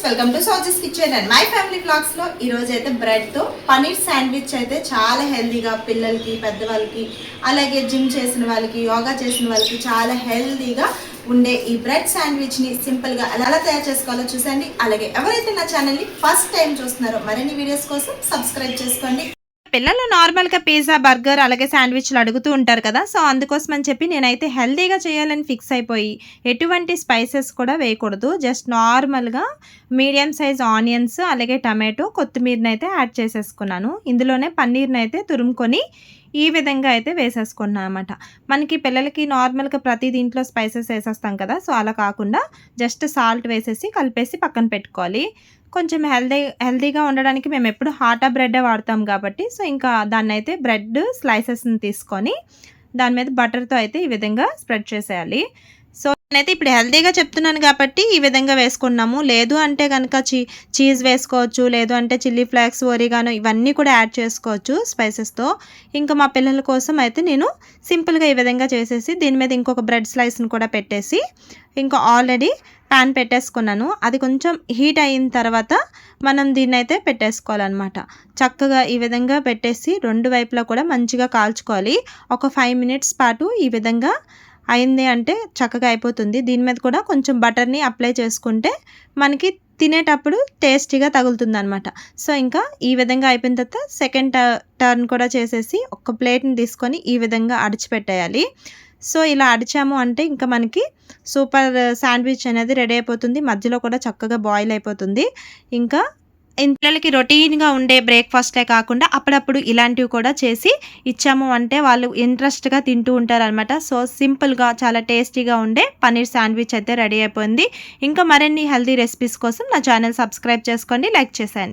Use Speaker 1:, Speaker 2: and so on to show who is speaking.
Speaker 1: Welcome to Soji's kitchen and my family vlogs లో ఈ రోజు అయితే బ్రెడ్ తో పనీర్ శాండ్విచ్ అయితే చాలా హెల్దీగా పిల్లలకి పెద్దవాళ్ళకి అలాగే జిమ్ చేసిన వాళ్ళకి యోగా చేసిన వాళ్ళకి చాలా హెల్దీగా ఉండే ఈ బ్రెడ్ శాండ్విచ్ ని సింపుల్ గా ఎలా తయారు చేసుకోవాలో చూసండి. అలాగే ఎవరైతే నా ఛానల్ ని ఫస్ట్ టైం చూస్తున్నారో మరిన్ని వీడియోస్ కోసం సబ్స్క్రైబ్ చేసుకోండి. పిల్లలు నార్మల్గా పిజ్జా బర్గర్ అలాగే శాండ్విచ్లు అడుగుతూ ఉంటారు కదా. సో అందుకోసం అని చెప్పి నేనైతే హెల్తీగా చేయాలని ఫిక్స్ అయిపోయి ఎటువంటి స్పైసెస్ కూడా వేయకూడదు, జస్ట్ నార్మల్గా మీడియం సైజ్ ఆనియన్స్ అలాగే టమాటో కొత్తిమీరని అయితే యాడ్ చేసేసుకున్నాను. ఇందులోనే పన్నీర్ని అయితే తురుముకొని ఈ విధంగా అయితే వేసేసుకున్నాను అనమాట. మనకి పిల్లలకి నార్మల్గా ప్రతి దీంట్లో స్పైసెస్ వేసేస్తాం కదా. సో అలా కాకుండా జస్ట్ సాల్ట్ వేసేసి కలిపేసి పక్కన పెట్టుకోవాలి. కొంచెం హెల్తీగా ఉండడానికి మేము ఎప్పుడు హాటా బ్రెడ్డే వాడతాం కాబట్టి సో ఇంకా దాన్ని అయితే బ్రెడ్ స్లైసెస్ని తీసుకొని దాని మీద బటర్తో అయితే ఈ విధంగా స్ప్రెడ్ చేసేయాలి. సో నేనైతే ఇప్పుడు హెల్తీగా చెప్తున్నాను కాబట్టి ఈ విధంగా వేసుకున్నాము. లేదు అంటే కనుక చీజ్ వేసుకోవచ్చు, లేదు అంటే చిల్లీ ఫ్లేక్స్ ఒరిగానో ఇవన్నీ కూడా యాడ్ చేసుకోవచ్చు స్పైసెస్తో. ఇంకా మా పిల్లల కోసం అయితే నేను సింపుల్గా ఈ విధంగా చేసేసి దీని మీద ఇంకొక బ్రెడ్ స్లైస్ని కూడా పెట్టేసి ఇంకా ఆల్రెడీ ప్యాన్ పెట్టేసుకున్నాను. అది కొంచెం హీట్ అయిన తర్వాత మనం దీన్ని అయితే పెట్టేసుకోవాలన్నమాట. చక్కగా ఈ విధంగా పెట్టేసి రెండు వైపులా కూడా మంచిగా కాల్చుకోవాలి. ఒక 5 మినిట్స్ పాటు ఈ విధంగా అయింది అంటే చక్కగా అయిపోతుంది. దీని మీద కూడా కొంచెం బటర్ని అప్లై చేసుకుంటే మనకి తినేటప్పుడు టేస్టీగా తగులుతుంది అనమాట. సో ఇంకా ఈ విధంగా అయిపోయిన తర్వాత సెకండ్ టర్న్ కూడా చేసేసి ఒక ప్లేట్ని తీసుకొని ఈ విధంగా అడిచిపెట్టేయాలి. సో ఇలా అడిచాము అంటే ఇంకా మనకి సూపర్ శాండ్విచ్ అనేది రెడీ అయిపోతుంది. మధ్యలో కూడా చక్కగా బాయిల్ అయిపోతుంది. ఇంకా పిల్లలకి రొటీన్గా ఉండే బ్రేక్ఫాస్టే కాకుండా అప్పుడప్పుడు ఇలాంటివి కూడా చేసి ఇచ్చాము అంటే వాళ్ళు ఇంట్రెస్ట్గా తింటూ ఉంటారనమాట. సో సింపుల్గా చాలా టేస్టీగా ఉండే పన్నీర్ శాండ్విచ్ అయితే రెడీ అయిపోయింది. ఇంకా మరిన్ని హెల్తీ రెసిపీస్ కోసం నా ఛానల్ సబ్స్క్రైబ్ చేసుకోండి, లైక్ చేసేయండి.